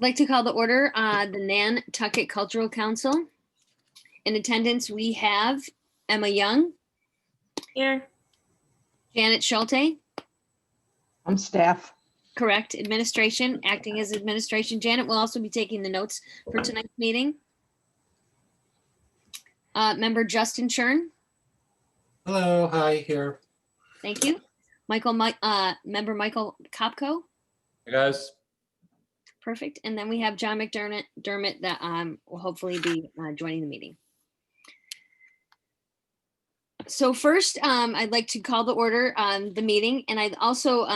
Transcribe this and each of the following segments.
like to call the order the Nantucket Cultural Council. In attendance, we have Emma Young, Here. Janet Schulte, I'm staff. correct, administration, acting as administration. Janet will also be taking the notes for tonight's meeting. Member Justin Churn, Hello, hi, here. thank you. Member Michael Kopko, Hey guys, perfect. And then we have John McDermott that will hopefully be joining the meeting. So first, I'd like to call the order on the meeting, and I'd also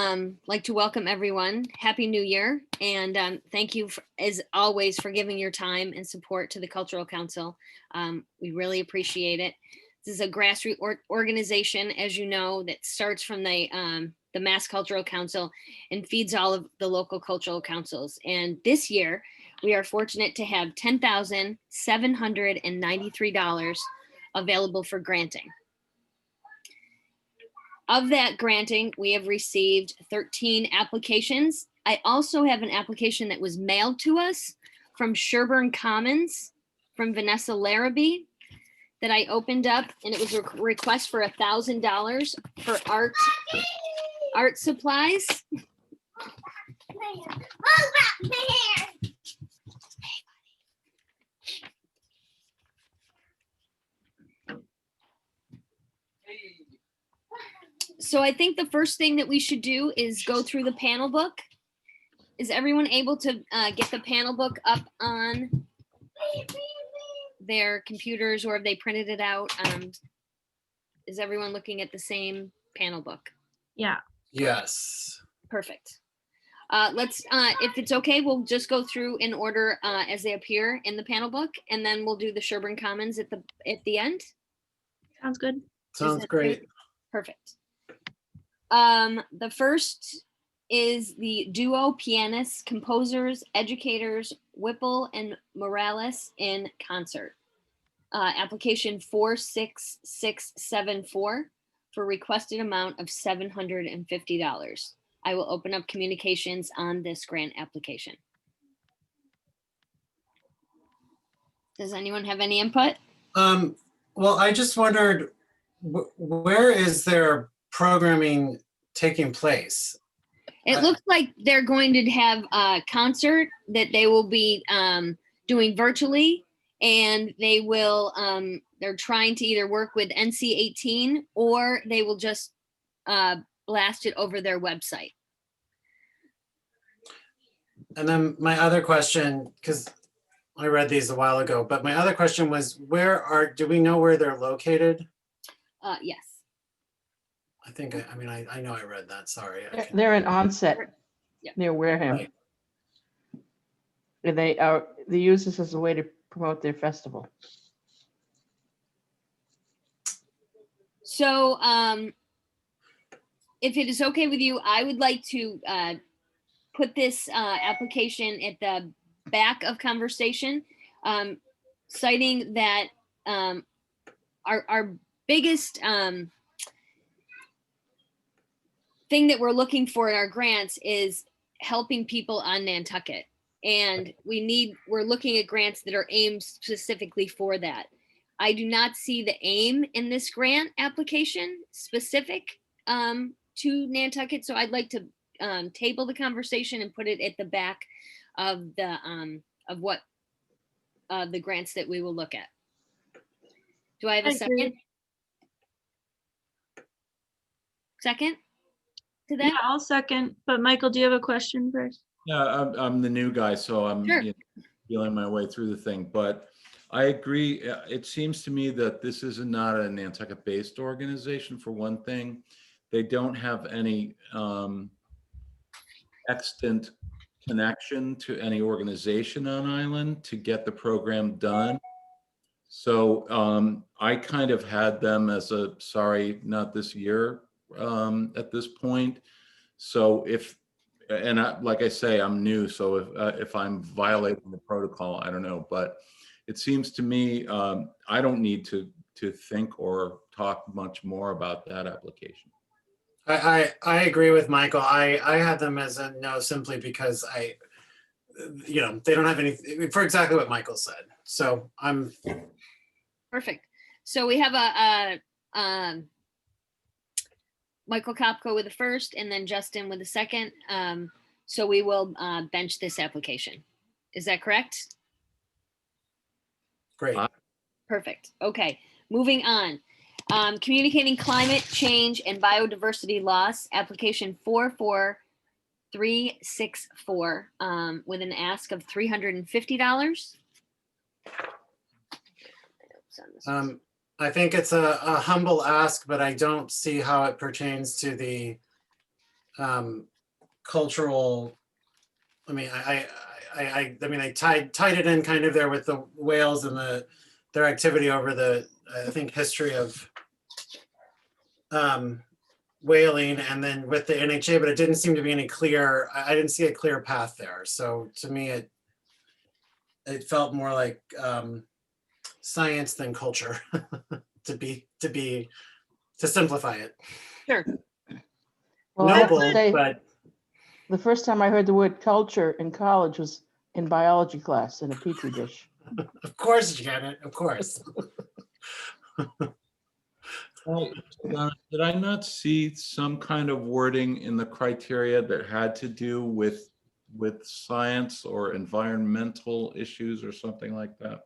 like to welcome everyone. Happy New Year, and thank you, as always, for giving your time and support to the Cultural Council. We really appreciate it. This is a grassroots organization, as you know, that starts from the Mass Cultural Council and feeds all of the local cultural councils. And this year, we are fortunate to have $10,793 available for granting. Of that granting, we have received 13 applications. I also have an application that was mailed to us from Sherburne Commons from Vanessa Larrabee that I opened up, and it was a request for $1,000 for art supplies. So I think the first thing that we should do is go through the panel book. Is everyone able to get the panel book up on their computers, or have they printed it out? Is everyone looking at the same panel book? Yeah. Yes. Perfect. Let's, if it's okay, we'll just go through in order as they appear in the panel book, and then we'll do the Sherburne Commons at the end. Sounds good. Sounds great. Perfect. The first is the duo pianists, composers, educators, Whipple and Morales in concert. Application 46674 for requested amount of $750. I will open up communications on this grant application. Does anyone have any input? Well, I just wondered, where is their programming taking place? It looks like they're going to have a concert that they will be doing virtually, and they will, they're trying to either work with NC-18 or they will just blast it over their website. And then my other question, because I read these a while ago, but my other question was, do we know where they're located? Yes. I think, I mean, I know I read that, sorry. They're in Onset Yep. near Wareham. Right. And they use this as a way to promote their festival. So if it is okay with you, I would like to put this application at the back of conversation, citing that our biggest thing that we're looking for in our grants is helping people on Nantucket. And we're looking at grants that are aimed specifically for that. I do not see the aim in this grant application specific to Nantucket. So I'd like to table the conversation and put it at the back of the grants that we will look at. Do I have a second? Second to that? Yeah, I'll second. But Michael, do you have a question first? yeah, I'm the new guy, so I'm Sure. feeling my way through the thing, but I agree. It seems to me that this is not a Nantucket-based organization, for one thing. They don't have any extant connection to any organization on island to get the program done. So I kind of had them as a sorry, not this year at this point. So like I say, I'm new, so if I'm violating the protocol, I don't know. But it seems to me I don't need to think or talk much more about that application. I agree with Michael. I had them as a no, simply because you know, they don't have any, for exactly what Michael said. So I'm, Perfect. So we have a Michael Kopko with the first and then Justin with the second. So we will bench this application. Is that correct? great. Perfect. Okay, moving on. Communicating climate change and biodiversity loss, application 44364, with an ask of $350. I think it's a humble ask, but I don't see how it pertains to the cultural. I mean, I mean, I tied it in kind of there with the whales and their activity over the, I think, history of whaling, and then with the NHA, but it didn't seem to be any clear. I didn't see a clear path there. So to me, it felt more like science than culture to simplify it. Sure. Well, I have to Noble, say, but the first time I heard the word culture in college was in biology class in a petri dish. of course, Janet, of course. Well, did I not see some kind of wording in the criteria that had to do with science or environmental issues or something like that?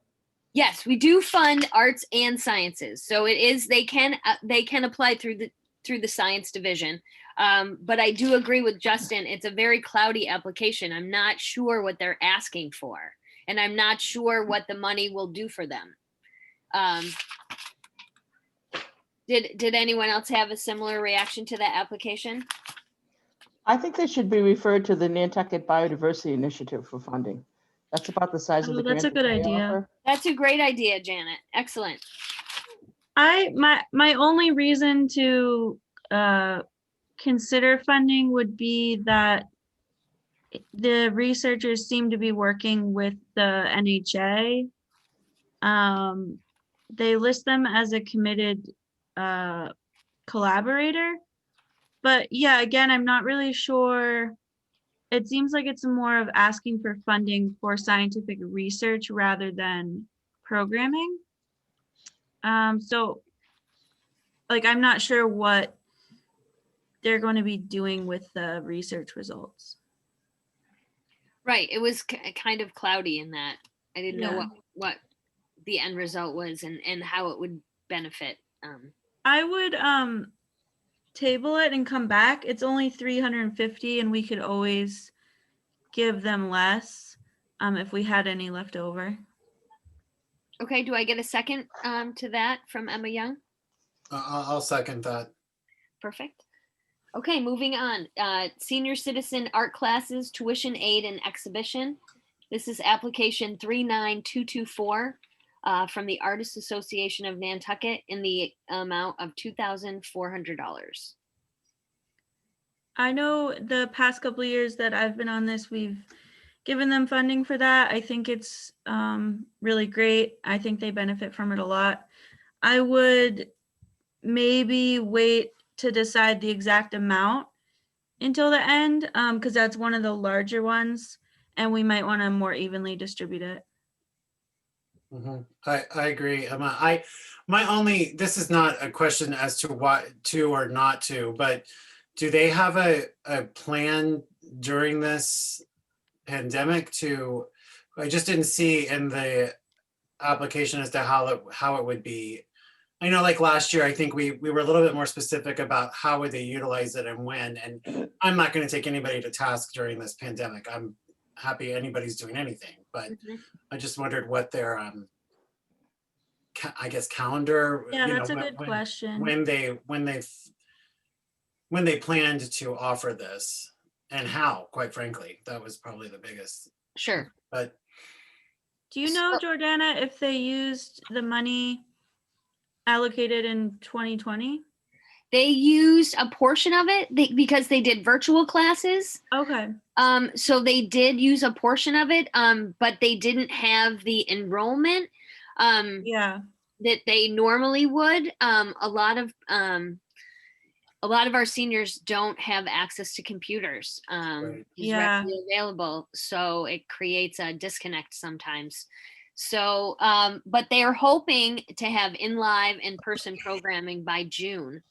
Yes, we do fund arts and sciences. So it is, they can apply through the science division. But I do agree with Justin. It's a very cloudy application. I'm not sure what they're asking for, and I'm not sure what the money will do for them. Did anyone else have a similar reaction to that application? I think they should be referred to the Nantucket Biodiversity Initiative for funding. That's about the size of the Oh, that's grant a good that they idea. offer. That's a great idea, Janet. Excellent. My only reason to consider funding would be that the researchers seem to be working with the NHA. They list them as a committed collaborator, but yeah, again, I'm not really sure. It seems like it's more of asking for funding for scientific research rather than programming. So like, I'm not sure what they're going to be doing with the research results. Right. It was kind of cloudy in that. I didn't know Yeah. what the end result was and how it would benefit. I would table it and come back. It's only 350 and we could always give them less if we had any left over. Okay, do I get a second to that from Emma Young? I'll second that. Perfect. Okay, moving on. Senior citizen art classes, tuition aid and exhibition. This is application 39224 from the Artists Association of Nantucket in the amount of $2,400. I know the past couple of years that I've been on this, we've given them funding for that. I think it's really great. I think they benefit from it a lot. I would maybe wait to decide the exact amount until the end, because that's one of the larger ones, and we might want to more evenly distribute it. Mhm. I agree, Emma. This is not a question as to what to or not to, but do they have a plan during this pandemic I just didn't see in the application as to how it would be. I know, like last year, I think we were a little bit more specific about how would they utilize it and when, and I'm not going to take anybody to task during this pandemic. I'm happy anybody's doing anything, but I just wondered what their, I guess, calendar. Yeah, you know, that's a good question. When they planned to offer this and how, quite frankly, that was probably the biggest. Sure. But Do you know, Jordana, if they used the money allocated in 2020? They used a portion of it because they did virtual classes. Okay. So they did use a portion of it, but they didn't have the enrollment Yeah. that they normally would. A lot of a lot of our seniors don't have access to computers. Right. Is Yeah. readily available, so it creates a disconnect sometimes. So, but they are hoping to have in live in-person programming by June.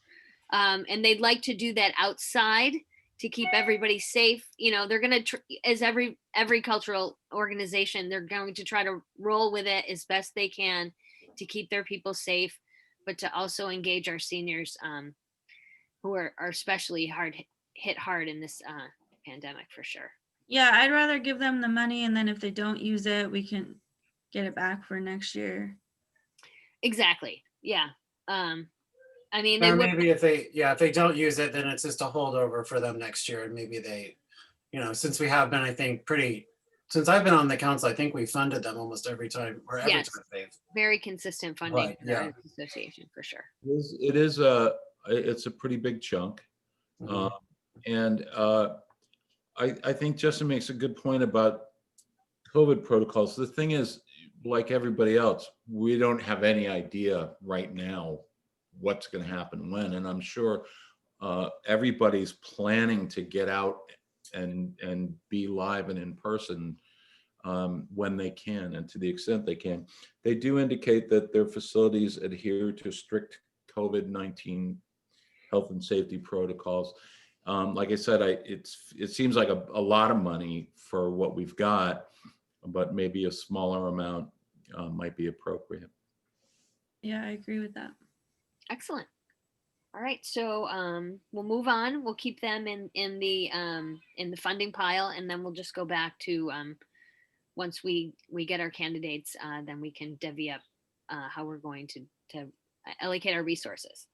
And they'd like to do that outside to keep everybody safe. You know, they're going to, as every cultural organization, they're going to try to roll with it as best they can to keep their people safe, but to also engage our seniors who are especially hit hard in this pandemic for sure. Yeah, I'd rather give them the money, and then if they don't use it, we can get it back for next year. Exactly. Yeah. I mean, they Or would. maybe if they don't use it, then it's just a holdover for them next year. And maybe they, since we have been, I think, since I've been on the council, I think we funded them almost every time or every Yes. time they've. Very consistent funding Right, for the yeah. Arts Association for sure. It's a pretty big chunk. Mhm. And I think Justin makes a good point about COVID protocols. The thing is, like everybody else, we don't have any idea right now what's going to happen when. And I'm sure everybody's planning to get out and be live and in person when they can, and to the extent they can. They do indicate that their facilities adhere to strict COVID-19 health and safety protocols. Like I said, it seems like a lot of money for what we've got, but maybe a smaller amount might be appropriate. Yeah, I agree with that. Excellent. All right, so we'll move on. We'll keep them in the funding pile, and then we'll just go back to once we get our candidates, then we can divvy up how we're going to allocate our resources.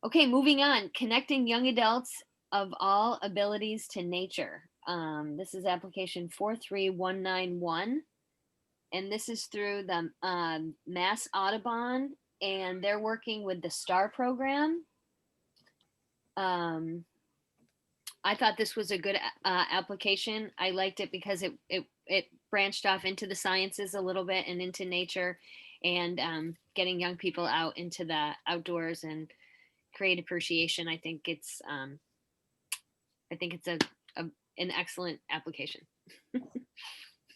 Okay, moving on. Connecting young adults of all abilities to nature. This is application 43191, and this is through the Mass Audubon, and they're working with the STAR program. I thought this was a good application. I liked it because it branched off into the sciences a little bit and into nature, and getting young people out into the outdoors and create appreciation. I think it's an excellent application.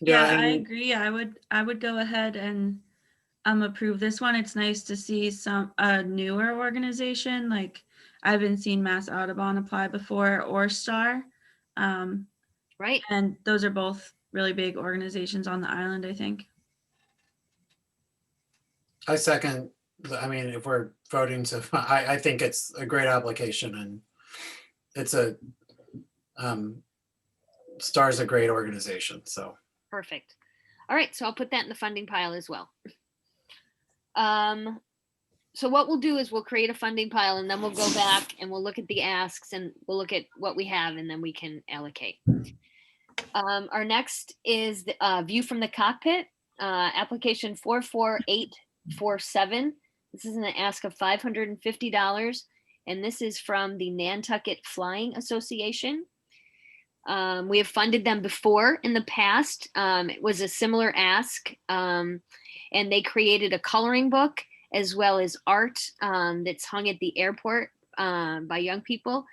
Yeah, I and agree. I would go ahead and approve this one. It's nice to see a newer organization. Like, I haven't seen Mass Audubon apply before, or STAR. Right. And those are both really big organizations on the island, I think. I second. I mean, if we're voting to, I think it's a great application, and it's STAR's a great organization. So Perfect. All right, so I'll put that in the funding pile as well. So what we'll do is we'll create a funding pile, and then we'll go back and we'll look at the asks, and we'll look at what we have, and then we can allocate. Our next is the view from the cockpit, application 44847. This is an ask of $550, and this is from the Nantucket Flying Association. We have funded them before in the past. It was a similar ask, and they created a coloring book as well as art that's hung at the airport by young people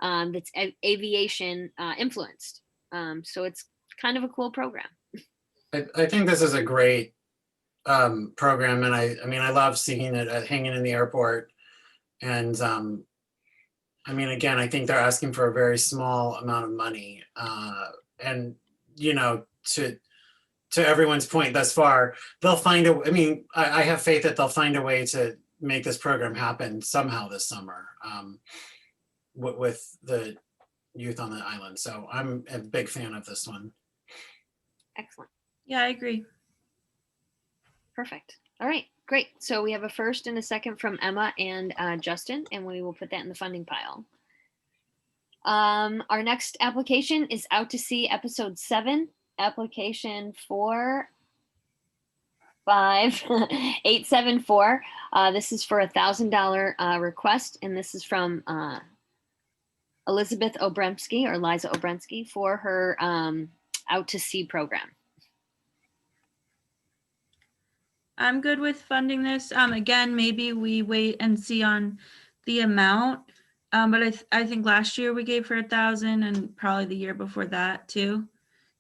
that's aviation influenced. So it's kind of a cool program. I think this is a great program, and I mean, I love seeing it hanging in the airport. And I mean, again, I think they're asking for a very small amount of money, and to everyone's point thus far, they'll find a. I mean, I have faith that they'll find a way to make this program happen somehow this summer with the youth on the island. So I'm a big fan of this one. Excellent. Yeah, I agree. Perfect. All right, great. So we have a first and a second from Emma and Justin, and we will put that in the funding pile. Our next application is Out to Sea episode 7, application 45874. This is for $1,000 request, and this is from Elizabeth Obremski, or Liza Obremski, for her Out to Sea program. I'm good with funding this. Again, maybe we wait and see on the amount. But I think last year we gave her 1,000 and probably the year before that too.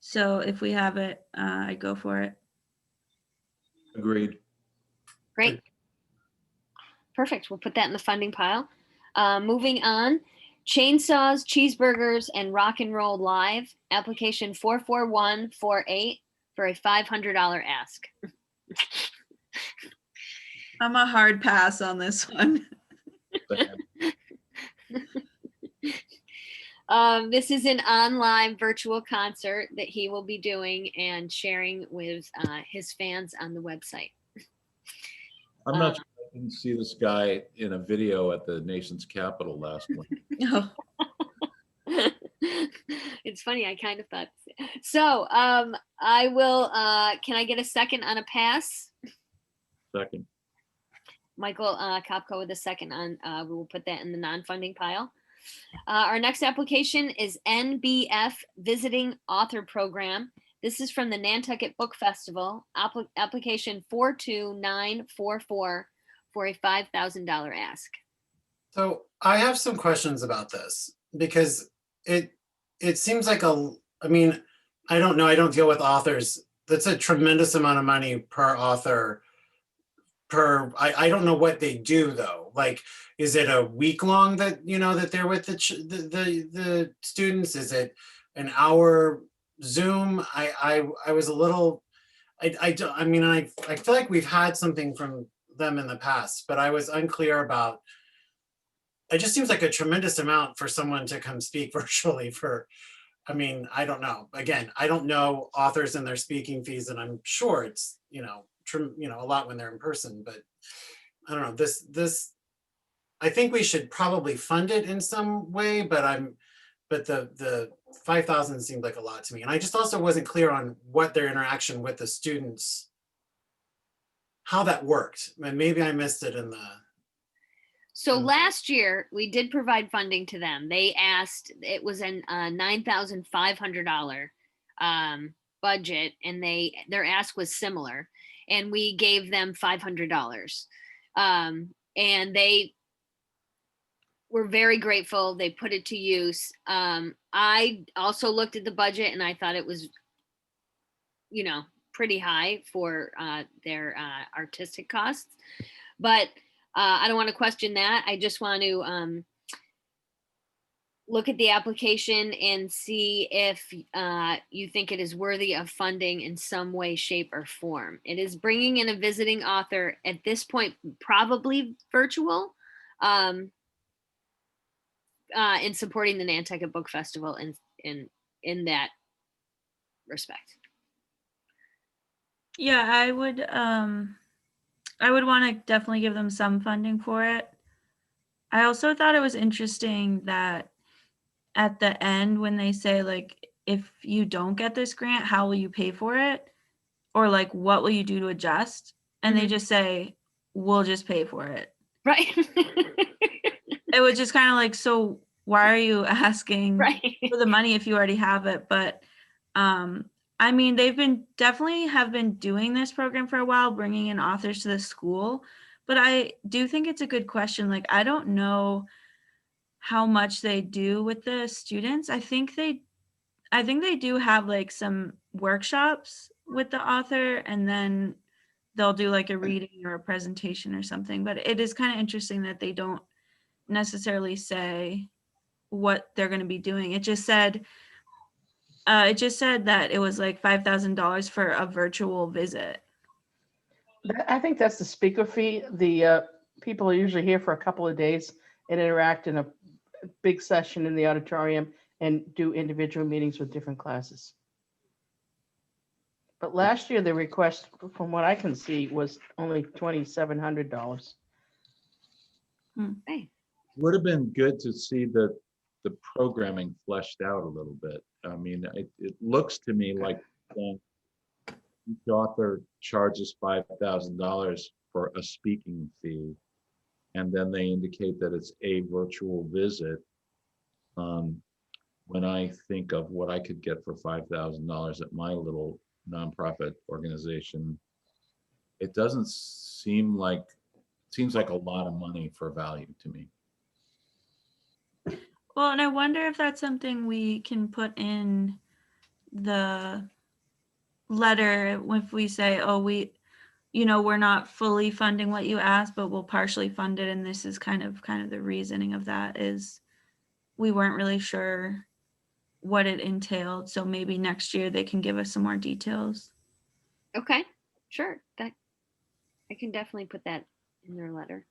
So if we have it, I go for it. Agreed. Great. Perfect. We'll put that in the funding pile. Moving on, chainsaws, cheeseburgers, and rock and roll live, application 44148 for a $500 ask. I'm a hard pass on this one. This is an online virtual concert that he will be doing and sharing with his fans on the website. I'm not sure I didn't see this guy in a video at the nation's capital last week. Oh, It's funny, I kind of thought. So I will, can I get a second on a pass? Second. Michael Kopko with a second on, we will put that in the non-funding pile. Our next application is NBF Visiting Author Program. This is from the Nantucket Book Festival, application 42944 for a $5,000 ask. So I have some questions about this because it seems like I mean, I don't know, I don't deal with authors. That's a tremendous amount of money per author. I don't know what they do though. Like, is it a week long that, you know, that they're with the students? Is it an hour Zoom? I was a little, I mean, I feel like we've had something from them in the past, but I was unclear about, it just seems like a tremendous amount for someone to come speak virtually for, I mean, I don't know. Again, I don't know authors and their speaking fees, and I'm sure it's, you know, a lot when they're in person, but I don't know, this, I think we should probably fund it in some way, but the 5,000 seemed like a lot to me. And I just also wasn't clear on what their interaction with the students, how that worked. And maybe I missed it in the. So last year we did provide funding to them. They asked, it was a $9,500 budget, and their ask was similar, and we gave them $500. And they were very grateful. They put it to use. I also looked at the budget and I thought it was, you know, pretty high for their artistic costs, but I don't want to question that. I just want to look at the application and see if you think it is worthy of funding in some way, shape, or form. It is bringing in a visiting author at this point, probably virtual, in supporting the Nantucket Book Festival in that respect. yeah, I would want to definitely give them some funding for it. I also thought it was interesting that at the end when they say, like, if you don't get this grant, how will you pay for it? Or like, what will you do to adjust? And they just say, we'll just pay for it. Right. It was just kind of like, so why are you asking Right. for the money if you already have it? But I mean, they've definitely have been doing this program for a while, bringing in authors to the school. But I do think it's a good question. Like, I don't know how much they do with the students. I think they do have like some workshops with the author, and then they'll do like a reading or a presentation or something. But it is kind of interesting that they don't necessarily say what they're going to be doing. It just said that it was like $5,000 for a virtual visit. I think that's the speaker fee. The people are usually here for a couple of days and interact in a big session in the auditorium and do individual meetings with different classes. But last year, the request, from what I can see, was only $2,700. Hey. Would have been good to see the programming fleshed out a little bit. I mean, it looks to me like each author charges $5,000 for a speaking fee, and then they indicate that it's a virtual visit. When I think of what I could get for $5,000 at my little nonprofit organization, it doesn't seem like, seems like a lot of money for value to me. Well, and I wonder if that's something we can put in the letter if we say, oh, we're not fully funding what you asked, but we'll partially fund it. And this is kind of the reasoning of that is we weren't really sure what it entailed. So maybe next year they can give us some more details. Okay, sure. That I can definitely put that in their letter.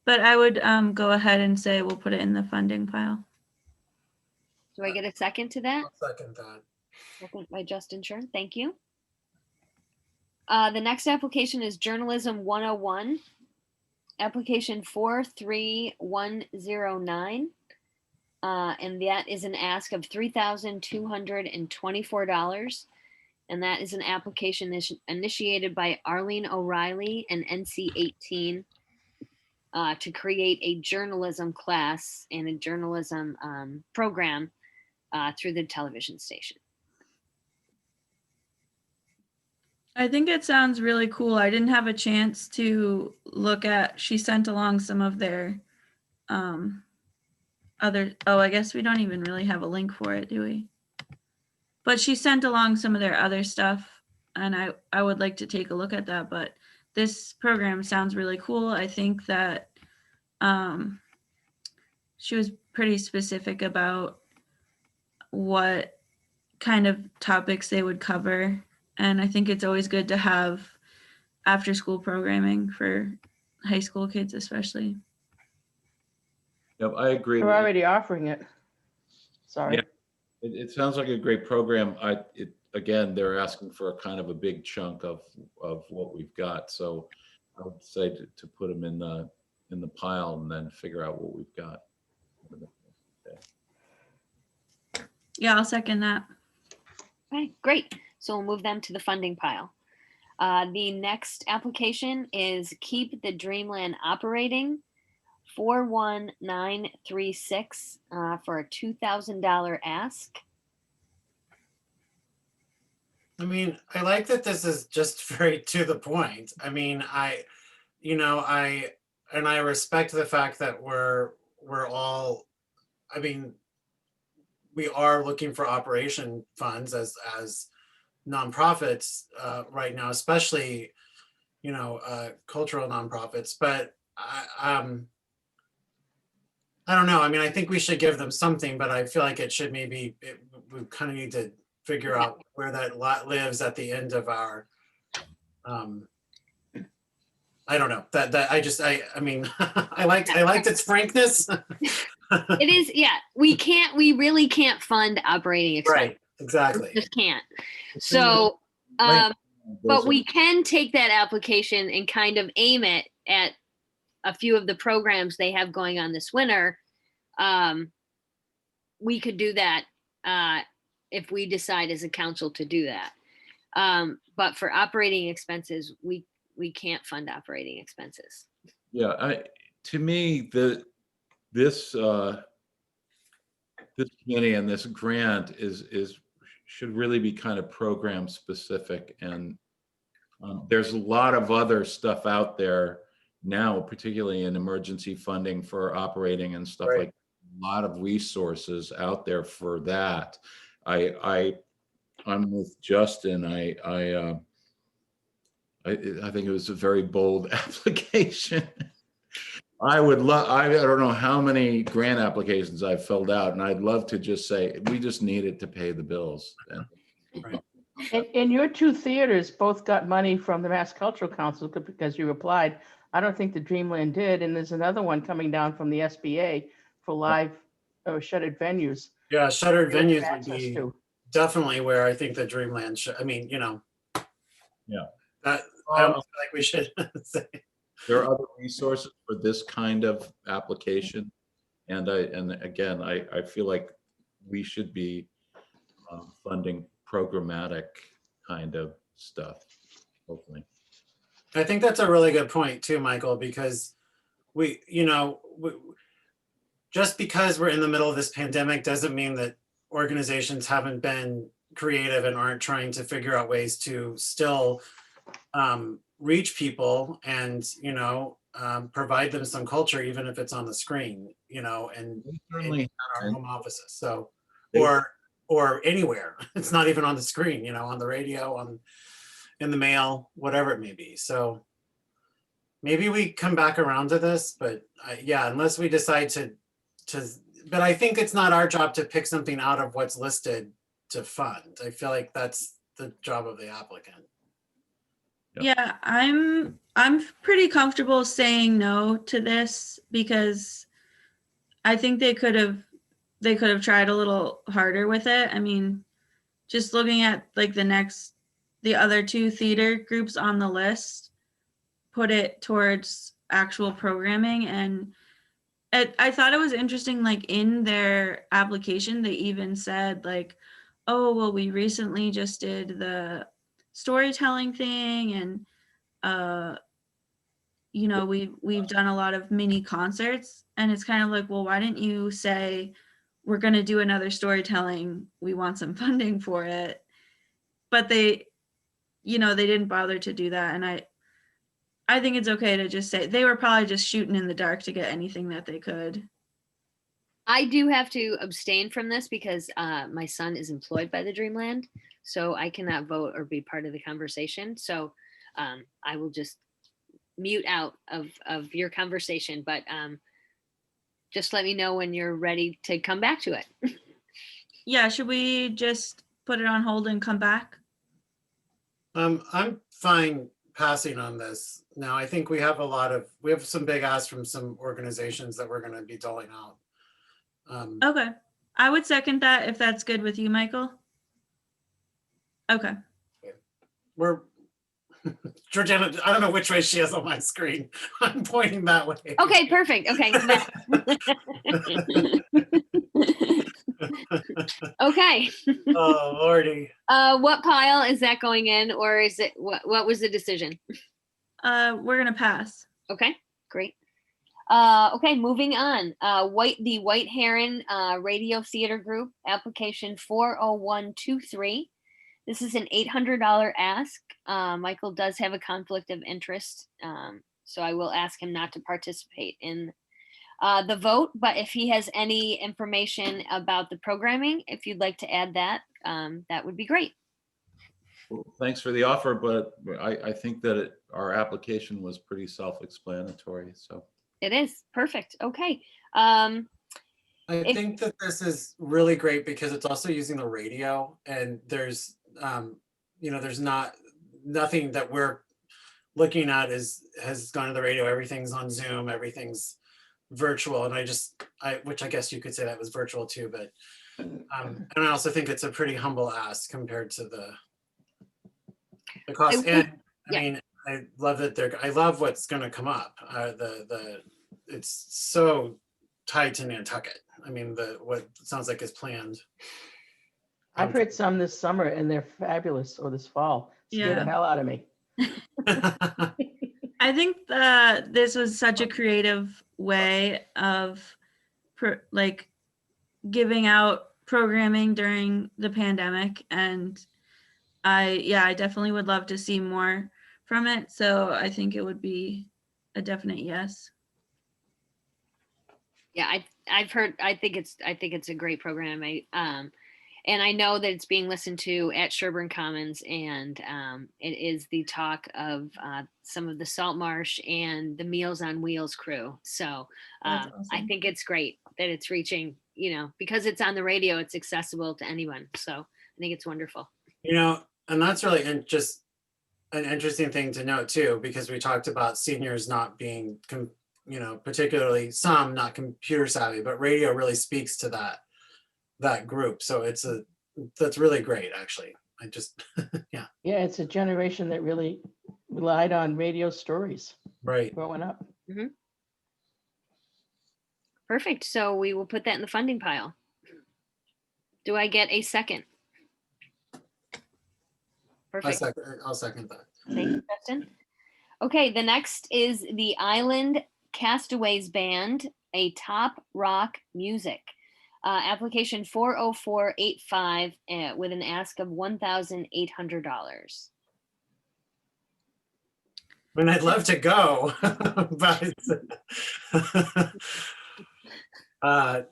But I would go ahead and say we'll put it in the funding pile. Do I get a second to that? I'll second that. Second by Justin Sherm. Thank you. The next application is Journalism 101, application 43109. And that is an ask of $3,224. And that is an application initiated by Arlene O'Reilly and NC 18 to create a journalism class and a journalism program through the television station. I think it sounds really cool. I didn't have a chance to look at, she sent along some of their I guess we don't even really have a link for it, do we? But she sent along some of their other stuff, and I would like to take a look at that. But this program sounds really cool. I think that she was pretty specific about what kind of topics they would cover. And I think it's always good to have after school programming for high school kids, especially. Yep, I agree. They're already offering it. Sorry. Yeah. It sounds like a great program. Again, they're asking for a kind of a big chunk of what we've got. So I would say to put them in the pile and then figure out what we've got. Yeah, I'll second that. Okay, great. So we'll move them to the funding pile. The next application is Keep the Dreamland Operating, 41936 for a $2,000 ask. I mean, I like that this is just very to the point. I mean, I respect the fact that we're all, I mean, we are looking for operation funds as nonprofits right now, especially, cultural nonprofits. But I don't know. I mean, I think we should give them something, but I feel like it should we kind of need to figure out where that lot lives at the end of our, I don't know, I mean, I liked its frankness. It is, yeah, we really can't fund operating expenses. Right, exactly. We just can't. So, but we can take that application and kind of aim it at a few of the programs they have going on this winter. We could do that if we decide as a council to do that. But for operating expenses, we can't fund operating expenses. Yeah, to me, this committee and this grant should really be kind of program specific, and there's a lot of other stuff out there now, particularly in emergency funding for operating and stuff, Right. like a lot of resources out there for that. I'm with Justin. I think it was a very bold application. I don't know how many grant applications I've filled out, and I'd love to just say, we just need it to pay the bills. And your two theaters both got money from the Mass Cultural Council because you applied. I don't think the Dreamland did. And there's another one coming down from the SBA for live shuttered venues. Yeah, shuttered They have venues would access be to. definitely where I think the Dreamland should, I mean, Yeah. that I almost feel like we should say. There are other resources for this kind of application. And again, I feel like we should be funding programmatic kind of stuff, hopefully. I think that's a really good point too, Michael, because just because we're in the middle of this pandemic doesn't mean that organizations haven't been creative and aren't trying to figure out ways to still reach people and, provide them some culture, even if it's on the screen, and We in certainly our haven't. home offices. So, They- or anywhere. It's not even on the screen, on the radio, in the mail, whatever it may be. So maybe we come back around to this, but yeah, unless we decide to, but I think it's not our job to pick something out of what's listed to fund. I feel like that's the job of the applicant. Yep. Yeah, I'm pretty comfortable saying no to this because I think they could have tried a little harder with it. I mean, just looking at like the other two theater groups on the list, put it towards actual programming. And I thought it was interesting, like in their application, they even said like, oh, well, we recently just did the storytelling thing, and we've done a lot of mini concerts. And it's kind of like, well, why didn't you say we're going to do another storytelling, we want some funding for it? But they didn't bother to do that. And I think it's okay to just say they were probably just shooting in the dark to get anything that they could. I do have to abstain from this because my son is employed by the Dreamland, so I cannot vote or be part of the conversation. So I will just mute out of your conversation, but just let me know when you're ready to come back to it. Yeah, should we just put it on hold and come back? I'm fine passing on this. Now, I think we have some big asks from some organizations that we're going to be doling out. Okay. I would second that if that's good with you, Michael. Okay. We're Georgiana, I don't know which way she is on my screen. I'm pointing that way. Okay, perfect. Okay. Okay. Oh, Lordy. What pile is that going in, or is it what was the decision? We're gonna pass. Okay, great. Okay, moving on. The White Heron Radio Theater Group, application 40123. This is an $800 ask. Michael does have a conflict of interest, so I will ask him not to participate in the vote. But if he has any information about the programming, if you'd like to add that, that would be great. Well, thanks for the offer, but I think that our application was pretty self-explanatory. So It is perfect. Okay. I think that this is really great because it's also using the radio, and there's there's nothing that we're looking at has gone to the radio. Everything's on Zoom, everything's virtual, and which I guess you could say that was virtual too, but and I also think it's a pretty humble ask compared to the cost. And I mean, I love that I love what's going to come up. It's so tied to Nantucket. I mean, what sounds like is planned. I've heard some this summer and they're fabulous, or this fall. Scared the Yeah. hell out of me. I think this was such a creative way of giving out programming during the pandemic, and I definitely would love to see more from it. So I think it would be a definite yes. Yeah, I've heard. I think it's a great program. And I know that it's being listened to at Sherburne Commons, and it is the talk of some of the Salt Marsh and the Meals on Wheels crew. So That's I awesome. think it's great that it's reaching, because it's on the radio, it's accessible to anyone. So I think it's wonderful. And that's really just an interesting thing to note too, because we talked about seniors not being, particularly some not computer savvy, but radio really speaks to that group. So that's really great, actually. Yeah. Yeah, it's a generation that really relied on radio stories Right. growing up. Perfect. So we will put that in the funding pile. Do I get a second? Perfect. I'll second that. Thank you, Justin. Okay, the next is the Island Castaways Band, a top rock music. Application 40485 with an ask of $1,800. I mean, I'd love to go, but I'm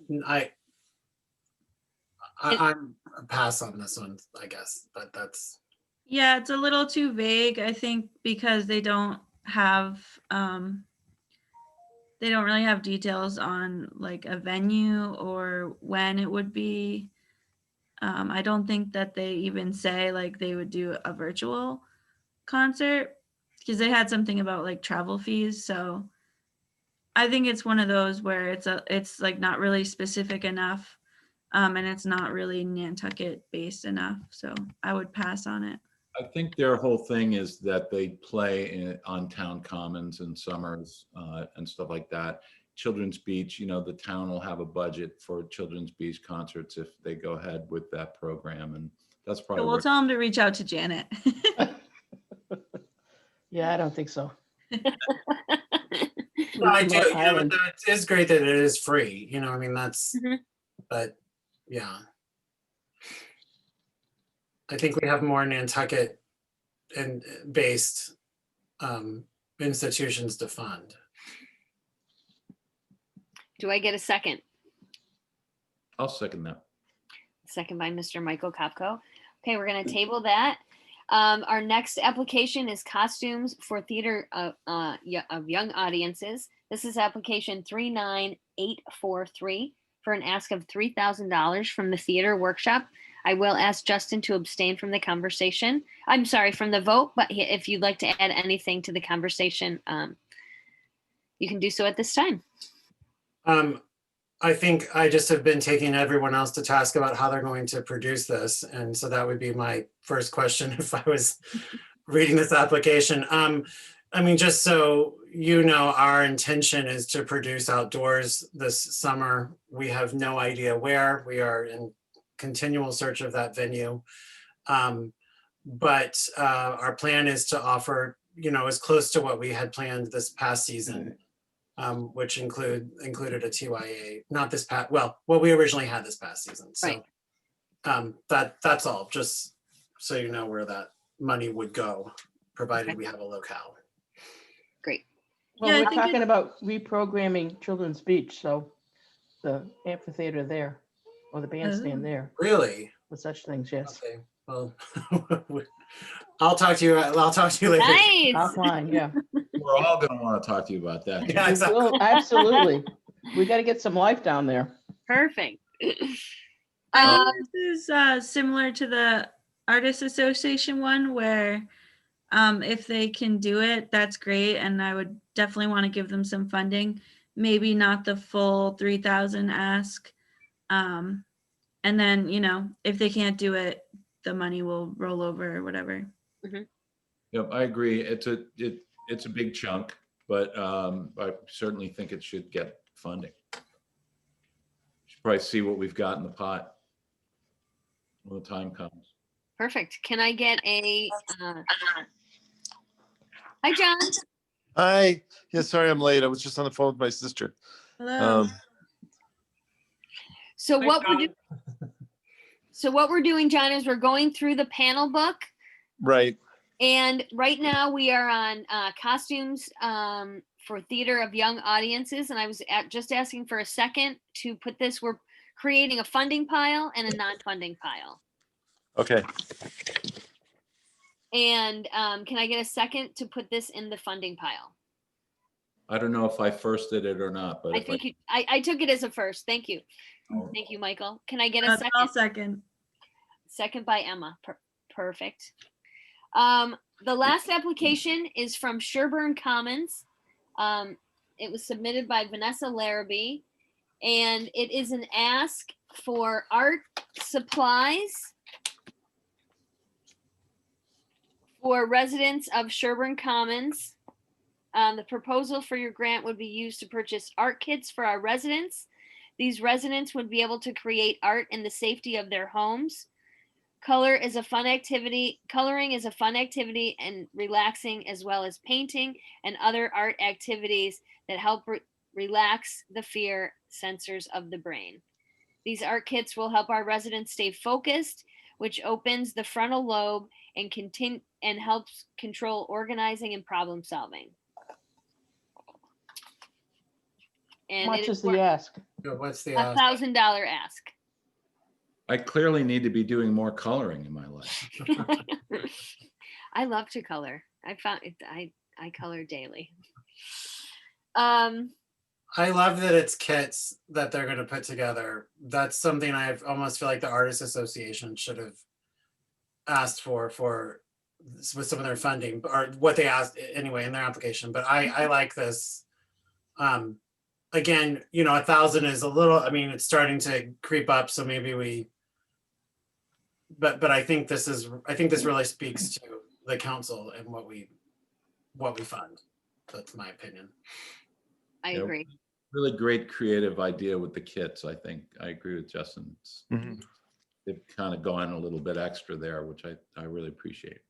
a pass on this one, I guess, but that's, Yeah, it's a little too vague, I think, because they don't really have details on like a venue or when it would be. I don't think that they even say like they would do a virtual concert because they had something about like travel fees. So I think it's one of those where it's like not really specific enough, and it's not really Nantucket based enough. So I would pass on it. I think their whole thing is that they play on town commons in summers and stuff like that. Children's Beach, the town will have a budget for Children's Beach concerts if they go ahead with that program, and that's So probably we'll tell them to reach out to Janet. Yeah, I don't think so. I Leave do, them on island. it is great that it is free, I mean, that's, Mhm. but yeah. I think we have more Nantucket and based institutions to fund. Do I get a second? I'll second that. Second by Mr. Michael Kopko. Okay, we're gonna table that. Our next application is costumes for theater of young audiences. This is application 39843 for an ask of $3,000 from the theater workshop. I will ask Justin to abstain from the conversation. I'm sorry, from the vote, but if you'd like to add anything to the conversation, you can do so at this time. I think I just have been taking everyone else to task about how they're going to produce this. And so that would be my first question if I was reading this application. I mean, just so you know, our intention is to produce outdoors this summer. We have no idea where. We are in continual search of that venue. But our plan is to offer, as close to what we had planned this past season. Which included a TYA, not this past, well, what we originally had this past season. So that's all, just so you know where that money would go, provided we have a locale. Great. Well, Yeah, I we're think talking about reprogramming Children's Beach, so the amphitheater there, or the bandstand there, Really? with such things, yes. Okay, well, I'll talk to you later. Nice. Offline, yeah. We're all going to want to talk to you about that. Yeah, We exactly. will, absolutely. We got to get some life down there. Perfect. I think this is similar to the Artists Association one where if they can do it, that's great. And I would definitely want to give them some funding, maybe not the full 3,000 ask. And then, if they can't do it, the money will roll over or whatever. Yep, I agree. It's a big chunk, but I certainly think it should get funding. Should probably see what we've got in the pot when the time comes. Perfect. Can I get a, hi, John. Hi. Yeah, sorry I'm late. I was just on the phone with my sister. Hello. So Hi, what we're John. doing, John, is we're going through the panel book. Right. And right now we are on costumes for theater of young audiences. And I was just asking for a second to put this. We're creating a funding pile and a non-funding pile. Okay. And can I get a second to put this in the funding pile? I don't know if I first did it or not, but I think I took it as a first. Thank you. Thank you, Michael. Can I get a second? I'll second. Second by Emma. Perfect. The last application is from Sherburne Commons. It was submitted by Vanessa Larrabee, and it is an ask for art supplies for residents of Sherburne Commons. The proposal for your grant would be used to purchase art kits for our residents. These residents would be able to create art in the safety of their homes. Coloring is a fun activity and relaxing, as well as painting and other art activities that help relax the fear sensors of the brain. These art kits will help our residents stay focused which opens the frontal lobe and helps control organizing and problem solving. And Much it is is the ask. So what's the $1,000 ask. I clearly need to be doing more coloring in my life. I love to color. I found it. I color daily. I love that it's kits that they're going to put together. That's something I almost feel like the Artists Association should have asked for with some of their funding, or what they asked anyway in their application. But I like this. Again, 1,000 is a little. I mean, it's starting to creep up. So maybe we. But I think this really speaks to the council and what we fund. That's my opinion. I Yeah. agree. Really great creative idea with the kits. I think I agree with Justin. Mhm. They've kind of gone a little bit extra there, which I really appreciate.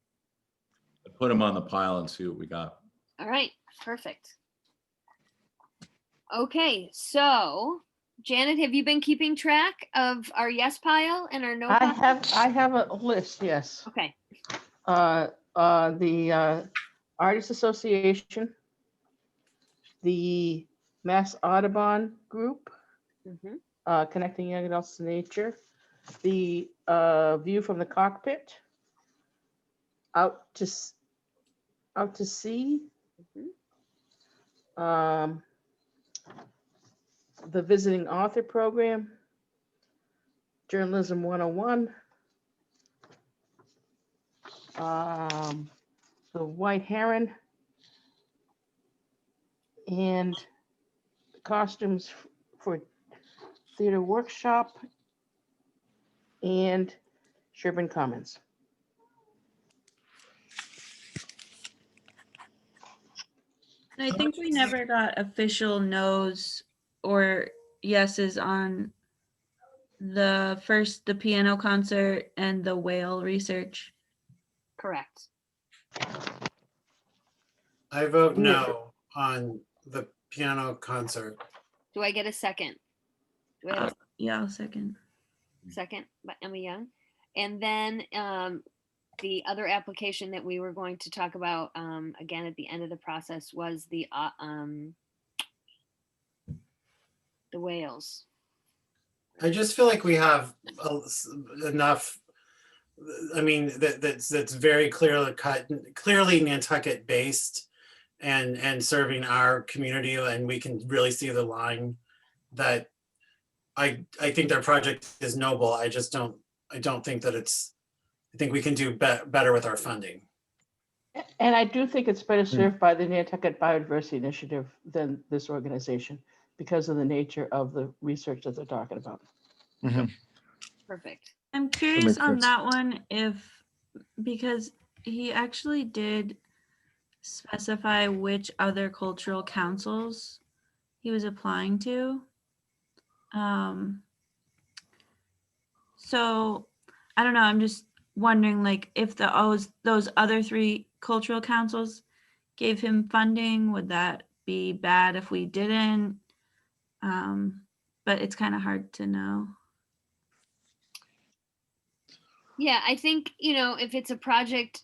Put them on the pile and see what we got. All right, perfect. Okay, so Janet, have you been keeping track of our yes pile and our no I pile? have a list, yes. Okay, The Artists Association, the Mass Audubon Group, mhm, Connecting Young Adults to Nature, the View from the Cockpit, Out to Sea, mhm, the Visiting Author Program, Journalism 101, the White Heron, and Costumes for Theater Workshop, and Sherburne Commons. I think we never got official no's or yeses on the piano concert and the whale research. correct. I vote no on the piano concert. Do I get a second? Do I have Yeah, I'll second. a second by Emma Young? And then the other application that we were going to talk about again at the end of the process was the whales. I just feel like we have enough. I mean, that's very clearly Nantucket based, and serving our community, and we can really see the line that I think their project is noble. I don't think that it's. I think we can do better with our funding. And I do think it's better served by the Nantucket Biodiversity Initiative than this organization because of the nature of the research that they're talking about. Mhm. Perfect. I'm curious makes on sense. that one because he actually did specify which other cultural councils he was applying to. So I don't know. I'm just wondering, like, if those other three cultural councils gave him funding, would that be bad if we didn't? But it's kind of hard to know. Yeah, I think, if it's a project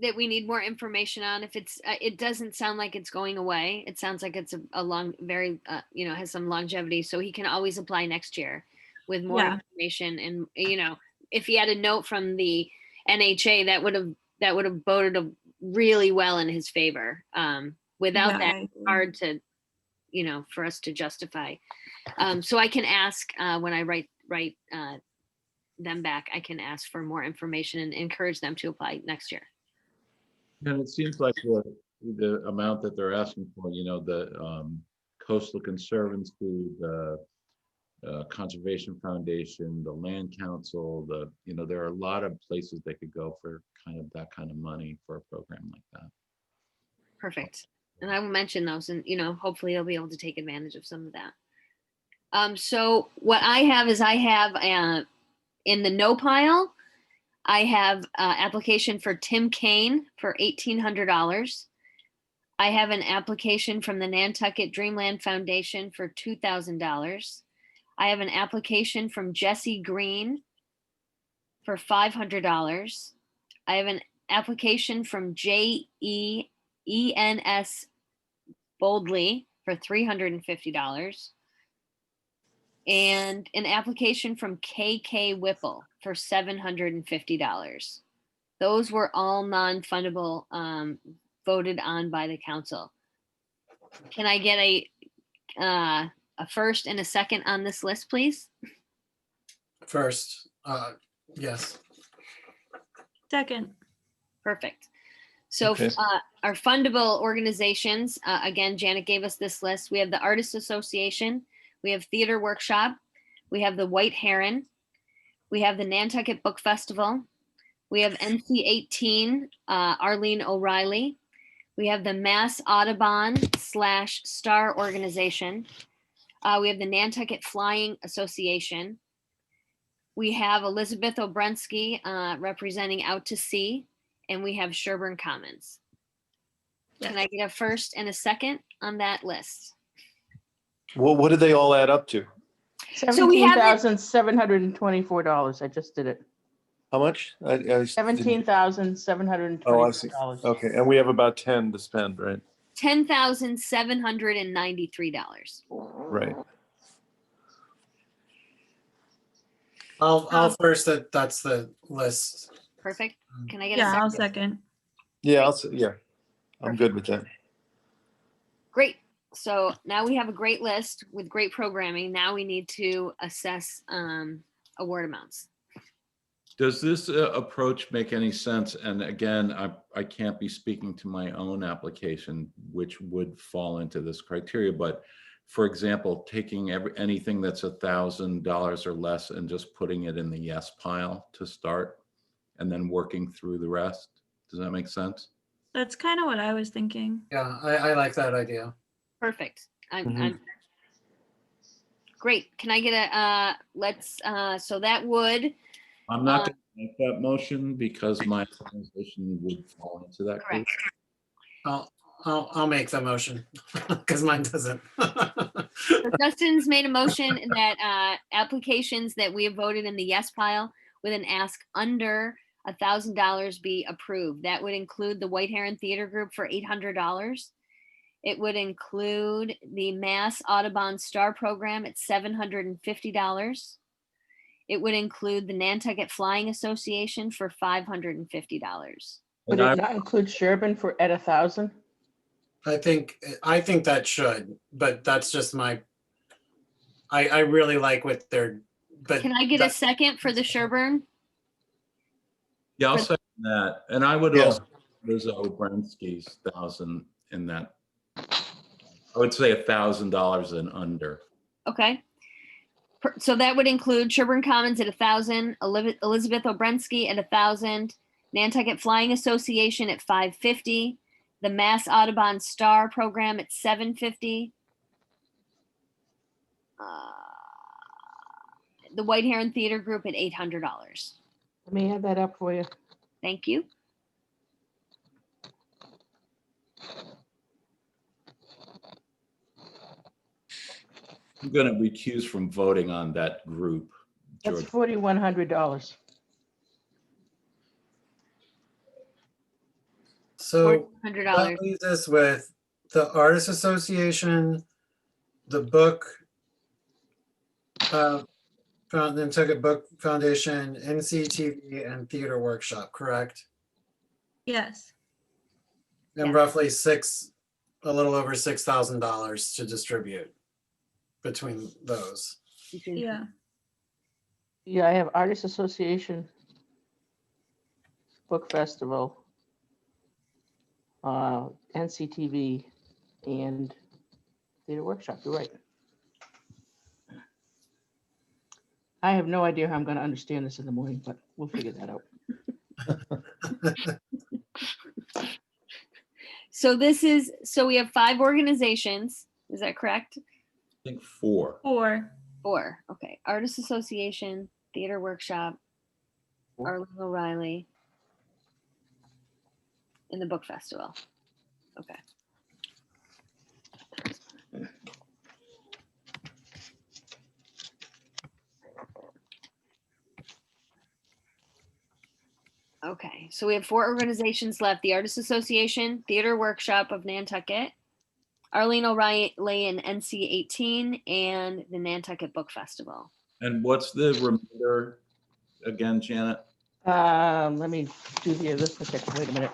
that we need more information on, if it's, it doesn't sound like it's going away. It sounds like it's a long, very, has some longevity. So he can always apply next year with more Yeah. information. And, if he had a note from the NHA, that would have boded really well in his favor. Without Yeah, that, I it's agree. hard to, for us to justify. So I can ask when I write them back, I can ask for more information and encourage them to apply next year. And it seems like the amount that they're asking for, the Coastal Conservancy, the Conservation Foundation, the Land Council, there are a lot of places they could go for kind of that kind of money for a program like that. Perfect. And I will mention those, and hopefully I'll be able to take advantage of some of that. So what I have is in the no pile, I have application for Tim Kane for $1,800. I have an application from the Nantucket Dreamland Foundation for $2,000. I have an application from Jesse Green for $500. I have an application from JEENS Boldly for $350. And an application from KK Whipple for $750. Those were all non-fundable, voted on by the council. Can I get a first and a second on this list, please? First, yes. Second. Perfect. So Okay. our fundable organizations, again, Janet gave us this list. We have the Artists Association, we have Theater Workshop, we have the White Heron, we have the Nantucket Book Festival, we have NC-18, Arlene O'Reilly, we have the Mass Audubon / Star Organization, we have the Nantucket Flying Association, we have Elizabeth Obrensky representing Out to Sea, and we have Sherburne Commons. Can I get a first and a second on that list? Well, what did they all add up to? So we haven't- $17,724. I just did it. How much? I didn't- $17,724. Oh, I see. Okay, and we have about 10 to spend, right? $10,793. Right. I'll first that's the list. Perfect. Can I get a Yeah, I'll second? second. Yeah, I'm good with that. Great. So now we have a great list with great programming. Now we need to assess award amounts. Does this approach make any sense? And again, I can't be speaking to my own application, which would fall into this criteria. But for example, taking anything that's $1,000 or less and just putting it in the yes pile to start, and then working through the rest. Does that make sense? That's kind of what I was thinking. Yeah, I like that idea. Perfect. I'm Mhm. great. Can I get a so that would I'm not going to make that motion because my organization would fall into that group. correct. I'll make the motion because mine doesn't. So Justin's made a motion that applications that we have voted in the yes pile with an ask under $1,000 be approved. That would include the White Heron Theater Group for $800. It would include the Mass Audubon Star Program at $750. It would include the Nantucket Flying Association for $550. Would And it not include Sherburne at 1,000? I think that should, but that's just my. I really like what they're. But Can I get a second for the Sherburne? Yeah, I'll second that. And I would Yeah. also, there's Obrensky's 1,000 in that. I would say $1,000 and under. Okay. So that would include Sherburne Commons at 1,000, Elizabeth Obrensky at 1,000, Nantucket Flying Association at $550, the Mass Audubon Star Program at $750, the White Heron Theater Group at $800. Let me add that up for you. Thank you. I'm going to recuse from voting on that group. That's George. $4,100. so $100. that leaves us with the Artists Association, the book, Nantucket Book Foundation, NCTV, and Theater Workshop, correct? Yes. And Yeah. roughly a little over $6,000 to distribute between those. Yeah. Yeah, I have Artists Association, Book Festival, NCTV, and Theater Workshop. You're right. I have no idea how I'm going to understand this in the morning, but we'll figure that out. So we have 5 organizations. Is that correct? I think 4. 4. 4. Okay. Artists Association, Theater Workshop, Arlene O'Reilly, and the Book Festival. Okay. Okay, so we have 4 organizations left: the Artists Association, Theater Workshop of Nantucket, Arlene O'Reilly and NC18, and the Nantucket Book Festival. And what's the remainder again, Janet? Let me do the arithmetic. Wait a minute.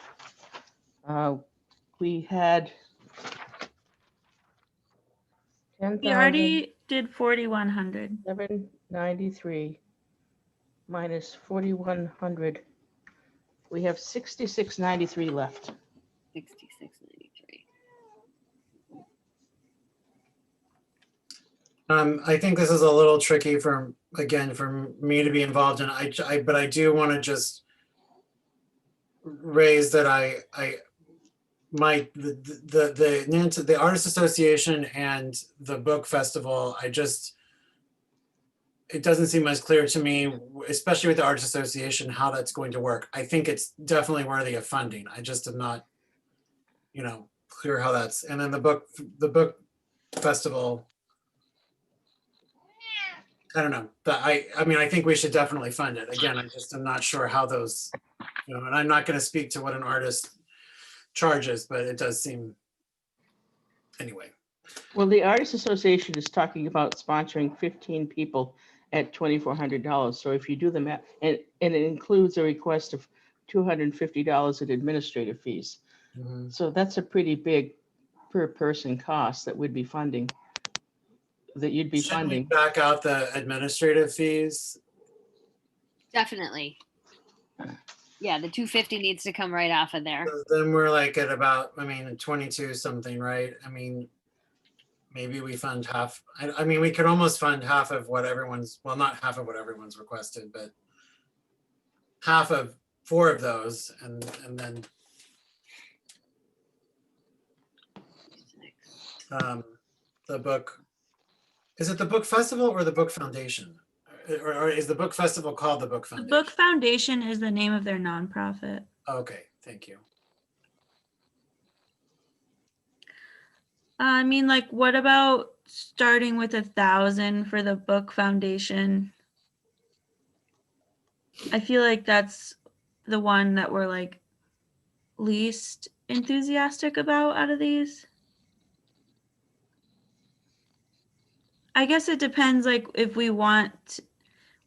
We had We already did 4,100. 793 minus 4,100. We have 6693 left. 6693. I think this is a little tricky for me to be involved in. But I do want to just raise that the Artists Association and the Book Festival, it doesn't seem as clear to me, especially with the Artists Association, how that's going to work. I think it's definitely worthy of funding. I just am not, clear how that's, and then the book festival, I don't know, but I mean, I think we should definitely fund it. Again, I just am not sure how those, and I'm not going to speak to what an artist charges, but it does seem, anyway. Well, the Artists Association is talking about sponsoring 15 people at $2,400. So if you do the math, and it includes a request of $250 in administrative fees. Mhm. So that's a pretty big per person cost that would be funding, that you'd be Should we funding. back out the administrative fees? Definitely. Yeah, the 250 needs to come right off of there. Then we're like at about, 22 something, right? I mean, maybe we fund half. I mean, we could almost fund half of what everyone's, well, not half of what everyone's requested, but half of 4 of those, and then the book. Is it the Book Festival or the Book Foundation? Or is the Book Festival called the Book The Foundation? Book Foundation is the name of their nonprofit. Okay, thank you. I mean, like, what about starting with 1,000 for the Book Foundation? I feel like that's the one that we're like least enthusiastic about out of these. I guess it depends, like, if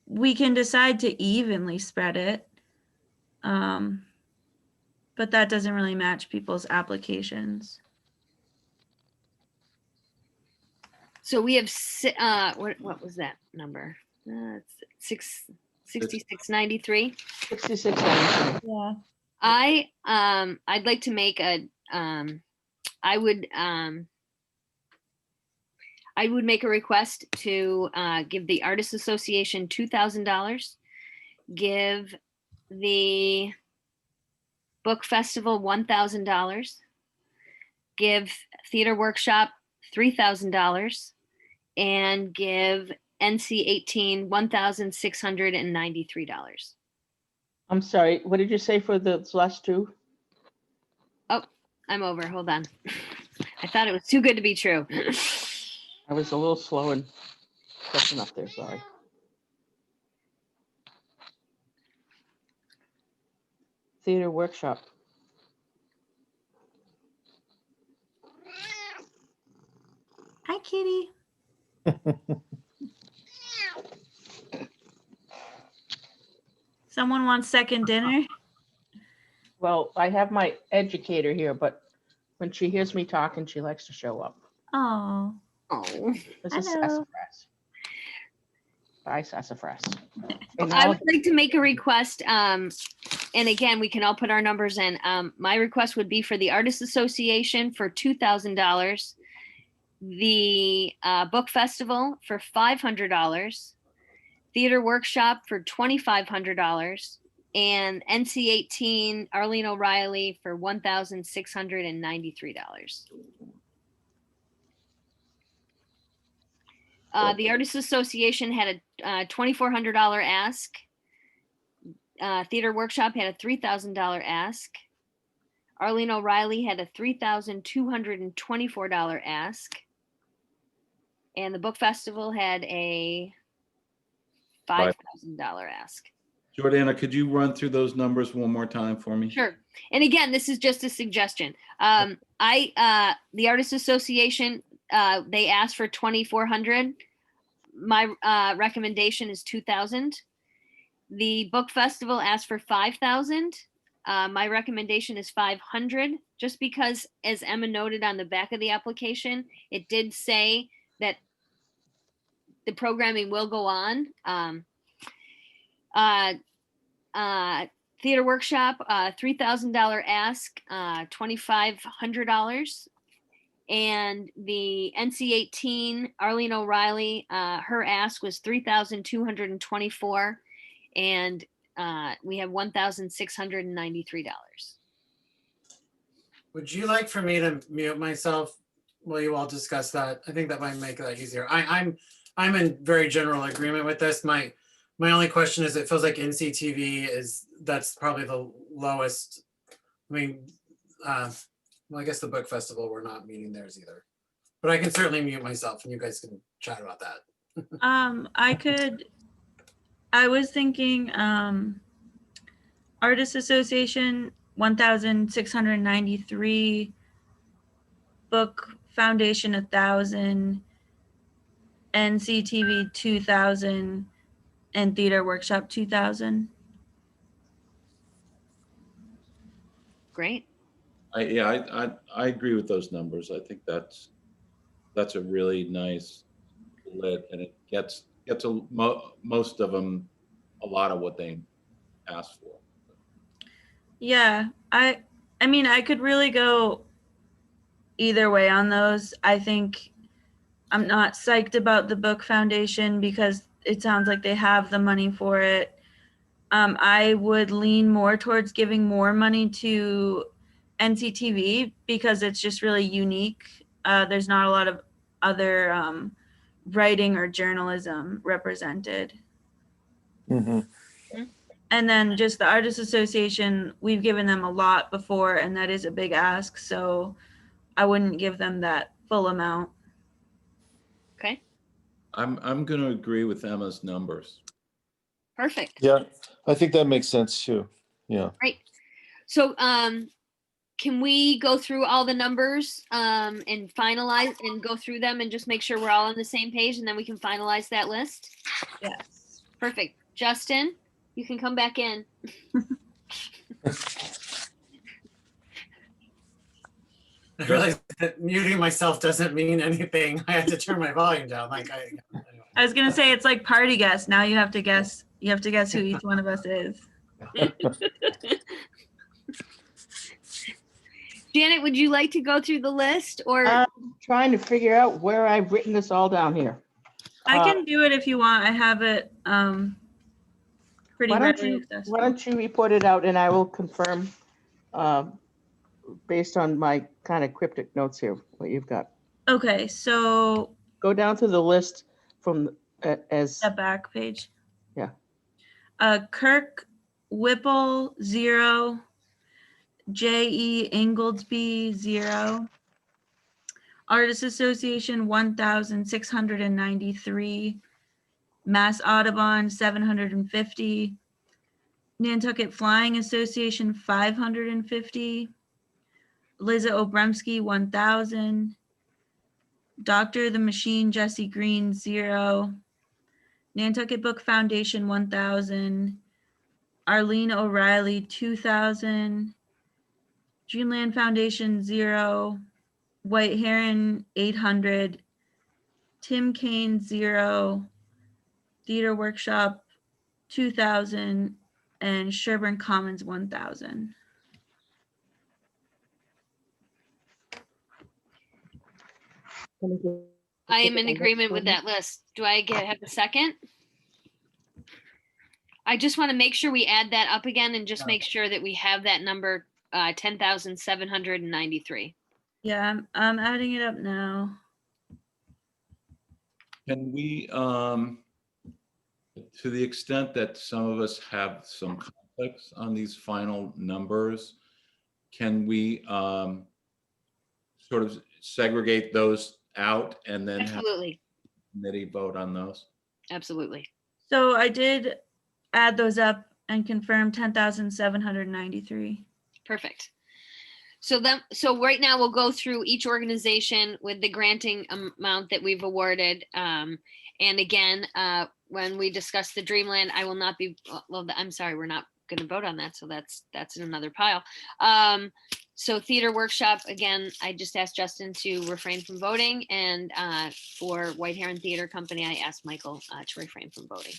we can decide to evenly spread it. But that doesn't really match people's applications. So we have, what was that number? It's 6693. 6693. Yeah. I'd like to make I would make a request to give the Artists Association $2,000, give the Book Festival $1,000, give Theater Workshop $3,000, and give NC18 $1,693. I'm sorry, what did you say for the last 2? Oh, I'm over. Hold on. I thought it was too good to be true. I was a little slow in catching up there, sorry. Theater Workshop. Hi, kitty. Someone wants second dinner? Well, I have my educator here, but when she hears me talking, she likes to show up. Oh, Oh. This is hello. sassafras. Bye, sassafras. And I now, would like to make a request, and again, we can all put our numbers in. My request would be for the Artists Association for $2,000, the Book Festival for $500, Theater Workshop for $2,500, and NC18 Arlene O'Reilly for $1,693. The Artists Association had a $2,400 ask. Theater Workshop had a $3,000 ask. Arlene O'Reilly had a $3,224 ask. And the Book Festival had a $5,000 ask. Jordana, could you run through those numbers one more time for me? Sure. And again, this is just a suggestion. The Artists Association, they asked for 2,400. My recommendation is 2,000. The Book Festival asked for 5,000. My recommendation is 500, just because, as Emma noted on the back of the application, it did say that the programming will go on. Theater workshop, $3,000 ask, $2,500. And the NC-18, Arlene O'Reilly, her ask was $3,224. And we have $1,693. Would you like for me to mute myself while you all discuss that? I think that might make that easier. I'm in very general agreement with this. My only question is, it feels like NCTV that's probably the lowest. I mean, well, I guess the book festival, we're not meeting theirs either, but I can certainly mute myself and you guys can chat about that. I was thinking, Artists Association, 1,693, Book Foundation, 1,000, NCTV, 2,000, and Theater Workshop, 2,000. Great. I agree with those numbers. I think that's a really nice lit, and it gets most of them a lot of what they asked for. Yeah, I mean, I could really go either way on those. I think I'm not psyched about the Book Foundation because it sounds like they have the money for it. I would lean more towards giving more money to NCTV because it's just really unique. There's not a lot of other writing or journalism represented. Mhm. And then just the Artists Association, we've given them a lot before, and that is a big ask. So I wouldn't give them that full amount. Okay. I'm going to agree with Emma's numbers. Perfect. Yeah, I think that makes sense too. Yeah. Great. So can we go through all the numbers and finalize and go through them and just make sure we're all on the same page, and then we can finalize that list? Yes. Perfect. Justin, you can come back in. I realized that muting myself doesn't mean anything. I had to turn my volume down. Anyway. I was gonna say it's like party guess. Now you have to guess. You have to guess who each one of us is. Janet, would you like to go through the list, or I'm trying to figure out where I've written this all down here. I can do it if you want. I have it pretty Why don't readily you, accessible. why don't you report it out and I will confirm based on my kind of cryptic notes here, what you've got. Okay, so Go down to the list from as, the back page. Yeah. Kirk Whipple, 0. J.E. Inglesby, 0. Artists Association, 1,693. Mass Audubon, 750. Nantucket Flying Association, 550. Liza Obremski, 1,000. Dr. the Machine, Jesse Green, 0. Nantucket Book Foundation, 1,000. Arlene O'Reilly, 2,000. Dreamland Foundation, 0. White Heron, 800. Tim Kaine, 0. Theater Workshop, 2,000. And Sherburne Commons, 1,000. I am in agreement with that list. Do I have a second? I just want to make sure we add that up again and just make sure that we have that number 10,793. Yeah, I'm adding it up now. Can we, to the extent that some of us have some conflicts on these final numbers, can we sort of segregate those out and then have Absolutely. a committee vote on those? Absolutely. So I did add those up and confirm 10,793. Perfect. So right now we'll go through each organization with the granting amount that we've awarded. And again, when we discuss the Dreamland, I will not be, well, I'm sorry, we're not going to vote on that. So that's in another pile. So theater workshop, again, I just asked Justin to refrain from voting. And for White Heron Theater Company, I asked Michael to refrain from voting.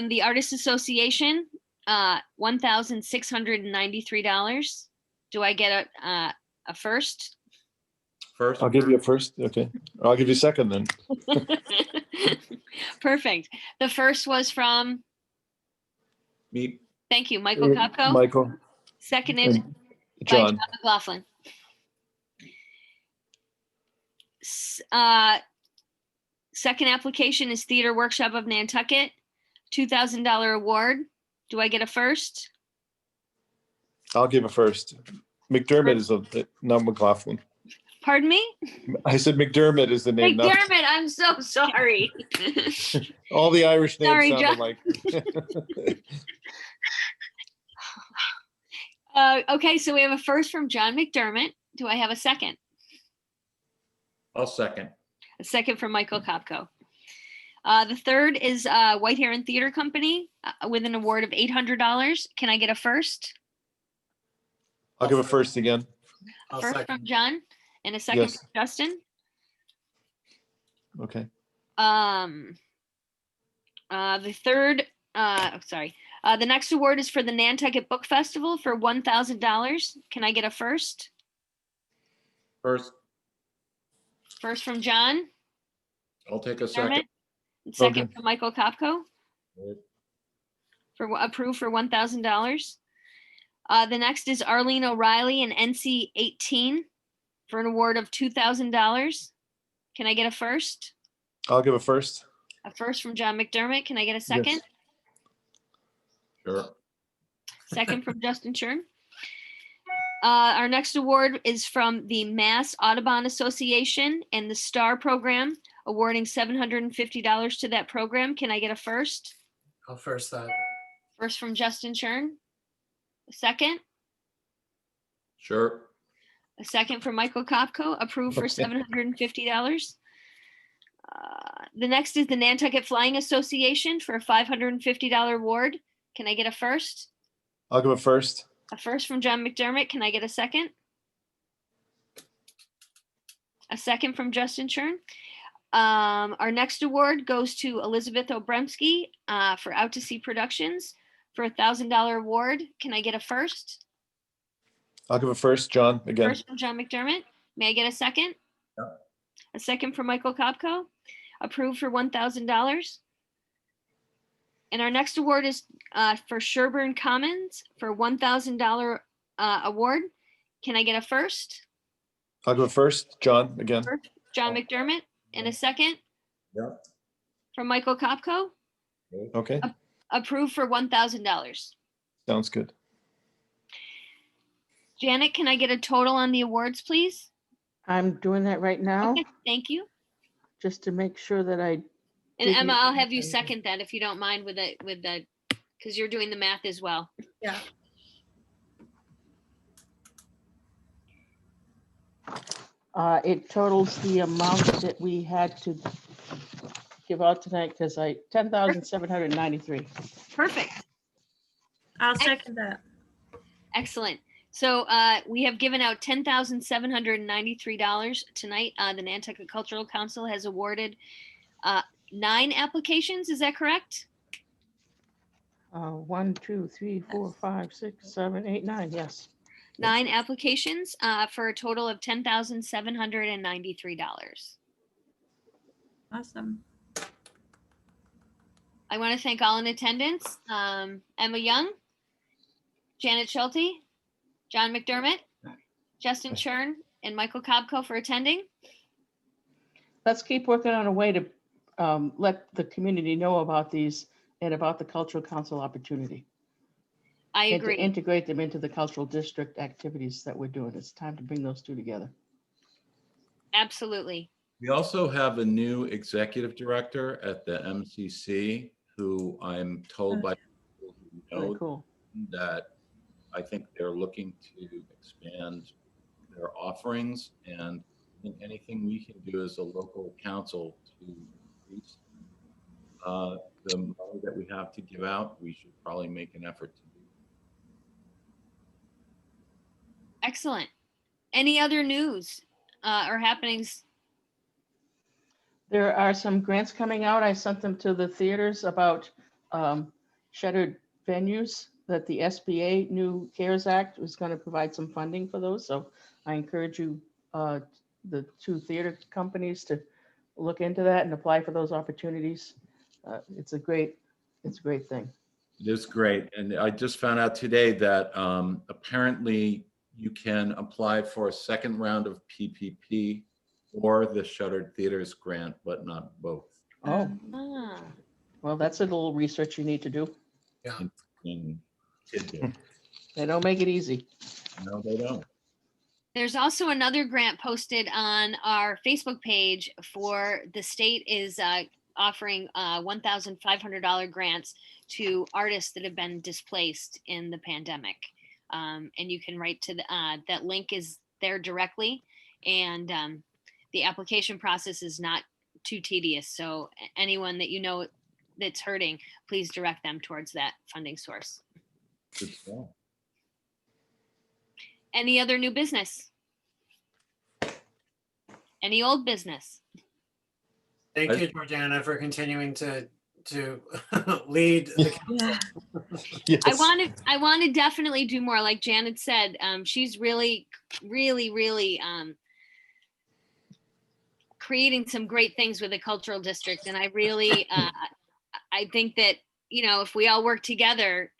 The Artists Association, $1,693. Do I get a first? First, I'll give you a first. Okay. I'll give you a second then. Perfect. The first was from, me, thank you, Michael Kopko. Michael. Seconded and by John John. McLaughlin. Second application is Theater Workshop of Nantucket, $2,000 award. Do I get a first? I'll give a first. McDermott is not McLaughlin. Pardon me? I said McDermott is the name. not- McDermott, I'm so sorry. All the Irish names Sorry, sound John. alike. Okay, so we have a first from John McDermott. Do I have a second? I'll second. A second from Michael Kopko. The third is White Heron Theater Company with an award of $800. Can I get a first? I'll give a first again. I'll First second. from John and a second Yes. from Justin. Okay. The third, the next award is for the Nantucket Book Festival for $1,000. Can I get a first? First, First from John. I'll take a Dermot, second. and second Okay. from Michael Kopko for approved for $1,000. The next is Arlene O'Reilly and NC 18 for an award of $2,000. Can I get a first? I'll give a first. A first from John McDermott. Can I get a second? Yes. Sure. Second from Justin Chern. Our next award is from the Mass Audubon Association and the STAR program, awarding $750 to that program. Can I get a first? I'll first that. First from Justin Chern. A second? Sure. A second from Michael Kopko, approved for Okay. $750. The next is the Nantucket Flying Association for a $550 award. Can I get a first? I'll give a first. A first from John McDermott. Can I get a second? A second from Justin Chern. Our next award goes to Elizabeth Obremski for Out to Sea Productions for a $1,000 award. Can I get a first? I'll give a first, John, again. First from John McDermott. May I get a second? Yeah. A second from Michael Kopko. Approved for $1,000. And our next award is for Sherburne Commons for $1,000 award. Can I get a first? I'll give a first, John, again. First, John McDermott. And a second Yeah. from Michael Kopko. Okay, Approved for $1,000. sounds good. Janet, can I get a total on the awards, please? I'm doing that right now, Okay, thank you. just to make sure that I, And Did Emma, you- I'll have you second that if you don't mind with the, because you're doing the math as well. Yeah. it totals the amount that we had to give out tonight, because 10,793. Perfect. I'll second that. Excellent. So we have given out $10,793 tonight. The Nantucket Cultural Council has awarded 9 applications. Is that correct? 1, 2, 3, 4, 5, 6, 7, 8, 9, yes. 9 applications for a total of $10,793. Awesome. I want to thank all in attendance. Emma Young, Janet Schulte, John McDermott, Justin Chern, and Michael Kopko for attending. Let's keep working on a way to let the community know about these and about the Cultural Council opportunity. I And to agree. integrate them into the cultural district activities that we're doing. It's time to bring those two together. Absolutely. We also have a new executive director at the MCC who I'm told by people Very know cool. that I think they're looking to expand their offerings, and I think anything we can do as a local council to increase the money that we have to give out, we should probably make an effort to do. Excellent. Any other news or happenings? There are some grants coming out. I sent them to the theaters about shuttered venues that the SBA new CARES Act was going to provide some funding for those. So I encourage you, the two theater companies, to look into that and apply for those opportunities. It's a great thing. It is great. And I just found out today that apparently you can apply for a second round of PPP or the Shuttered Theaters grant, but not both. Oh, Ah, well, that's a little research you need to do. In tidbit. They don't make it easy. No, they don't. there's also another grant posted on our Facebook page for the state is offering $1,500 grants to artists that have been displaced in the pandemic. And you can write to that link is there directly. And the application process is not too tedious. So anyone that you know that's hurting, please direct them towards that funding source. Good stuff. Any other new business? Any old business? Thank you, Georgiana, for continuing to lead the council. Yeah. Yes. I want to definitely do more. Like Janet said, she's really creating some great things with the cultural district. And I really, I think that, you know, if we all work together,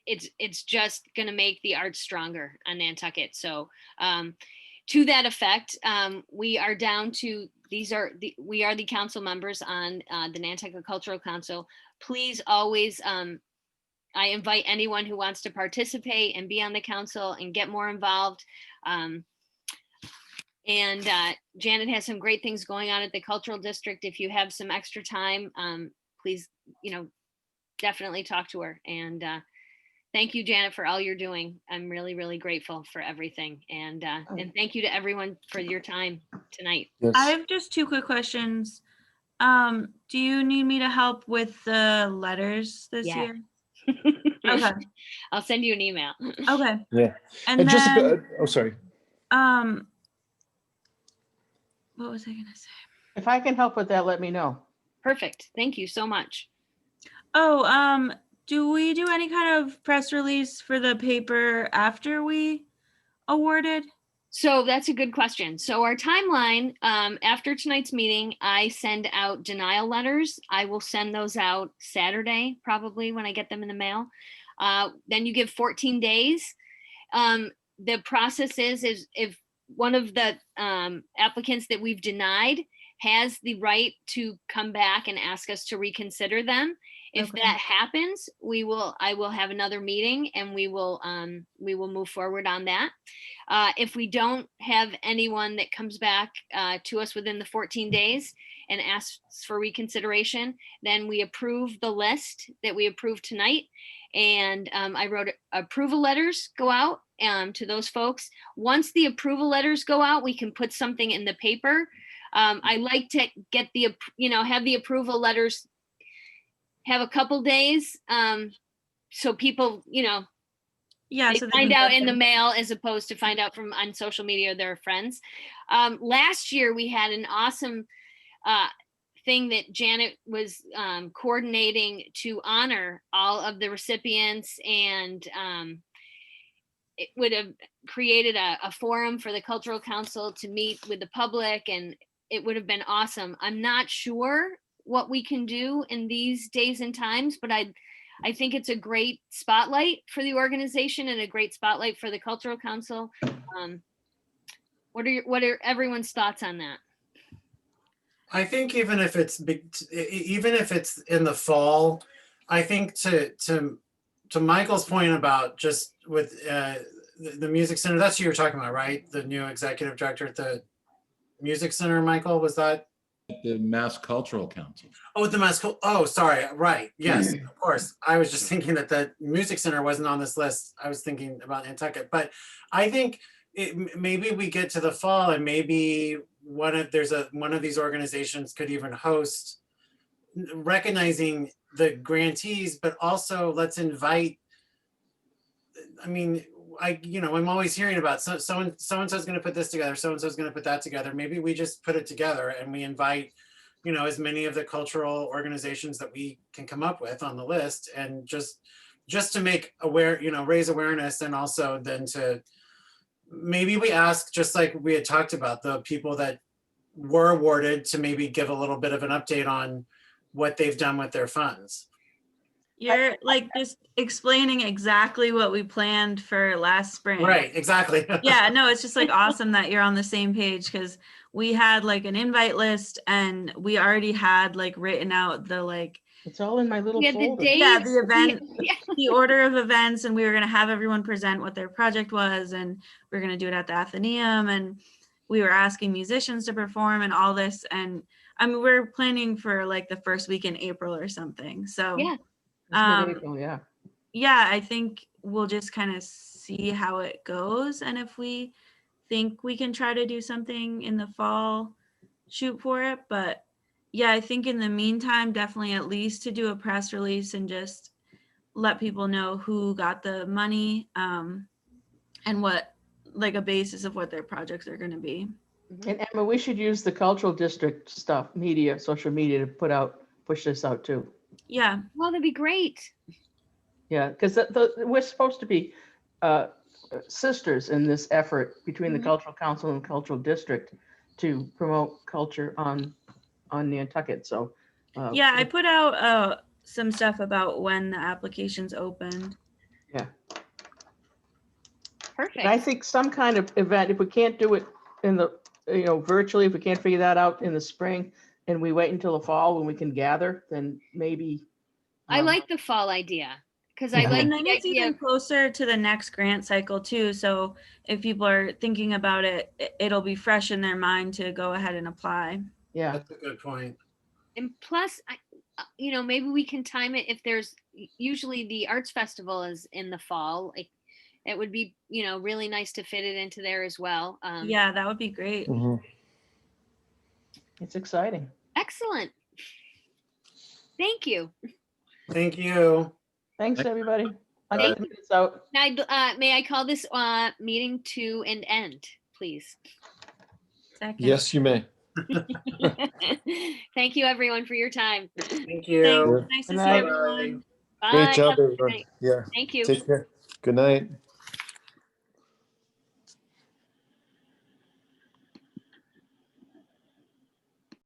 it's just going to make the arts stronger on Nantucket. So to that effect, we are down to, we are the council members on the Nantucket Cultural Council. Please always, I invite anyone who wants to participate and be on the council and get more involved. And Janet has some great things going on at the cultural district. If you have some extra time, please, you know, definitely talk to her. And thank you, Janet, for all you're doing. I'm really, really grateful for everything. And thank you to everyone for your time tonight. Yes. I have just two quick questions. Do you need me to help with the letters this Yeah. year? Okay. I'll send you an email. Okay. Yeah. And just then, oh, sorry. what was I gonna say? If I can help with that, let me know. Perfect. Thank you so much. Oh, do we do any kind of press release for the paper after we awarded? So that's a good question. So our timeline, after tonight's meeting, I send out denial letters. I will send those out Saturday, probably when I get them in the mail. Then you give 14 days. The process is if one of the applicants that we've denied has the right to come back and ask us to reconsider them. If Okay. that happens, I will have another meeting and we will move forward on that. If we don't have anyone that comes back to us within the 14 days and asks for reconsideration, then we approve the list that we approved tonight. And I wrote approval letters go out to those folks. Once the approval letters go out, we can put something in the paper. I like to get have the approval letters have a couple days so people, Yeah. they So they find can out get in the them. mail as opposed to find out from on social media or their friends. Last year we had an awesome thing that Janet was coordinating to honor all of the recipients, and it would have created a forum for the Cultural Council to meet with the public, and it would have been awesome. I'm not sure what we can do in these days and times, but I think it's a great spotlight for the organization and a great spotlight for the Cultural Council. What are everyone's thoughts on that? I think even if it's in the fall, I think to Michael's point about just with the music center, that's who you're talking about, right? The new executive director at the music center, Michael, was that? The Mass Cultural Council. Oh, the Mass. Oh, sorry. Right. Yes, of course. I was just thinking that the Music Center wasn't on this list. I was thinking about Nantucket, but I think maybe we get to the fall and maybe one of these organizations could even host, recognizing the grantees, but also let's invite. I mean, I'm always hearing about so and so's going to put this together, so and so's going to put that together. Maybe we just put it together and we invite, as many of the cultural organizations that we can come up with on the list, and just to make aware, raise awareness, and also then to maybe we ask, just like we had talked about, the people that were awarded to maybe give a little bit of an update on what they've done with their funds. You're like just explaining exactly what we planned for last spring. Right, exactly. Yeah, no, it's just like awesome that you're on the same page, because we had like an invite list and we already had like written out the like, It's all in my little Yeah, the folder. dates. yeah, the event, Yeah. the order of events, and we were going to have everyone present what their project was, and we are going to do it at the Athenaeum, and we were asking musicians to perform and all this. And I mean, we're planning for like the first week in April or something. So Yeah. It's mid-April, yeah. yeah, I think we'll just kind of see how it goes. And if we think we can try to do something in the fall, shoot for it. But yeah, I think in the meantime, definitely at least to do a press release and just let people know who got the money, and what, like a basis of what their projects are going to be. And Emma, we should use the cultural district stuff, social media to push this out too. Yeah. Well, that'd be great. Yeah, because we're supposed to be sisters in this effort between the Cultural Council and Cultural District to promote culture on Nantucket. So Yeah, I put out some stuff about when the applications opened. yeah, Perfect. and I think some kind of event, if we can't do it in the virtually, if we can't figure that out in the spring, and we wait until the fall when we can gather, then maybe. I like the fall idea, because I Yeah. like And then the it's idea even of, closer to the next grant cycle too. So if people are thinking about it, it'll be fresh in their mind to go ahead and apply. Yeah, That's a good point. and plus, maybe we can time it if there's, usually the arts festival is in the fall. Like, it would be, really nice to fit it into there as well. Yeah, that would be great. Mhm. it's exciting. Excellent. Thank you. Thank you. Thanks, Thank- everybody. I'll Thank get the minutes out. Now, may I call this meeting to an end, please? Second. Yes, you may. Thank you, everyone, for your time. Thank Thanks. you. Nice to Good see night. everyone. Bye. Great job, Have a good everyone. night. Yeah. Thank you. Take care. Good night.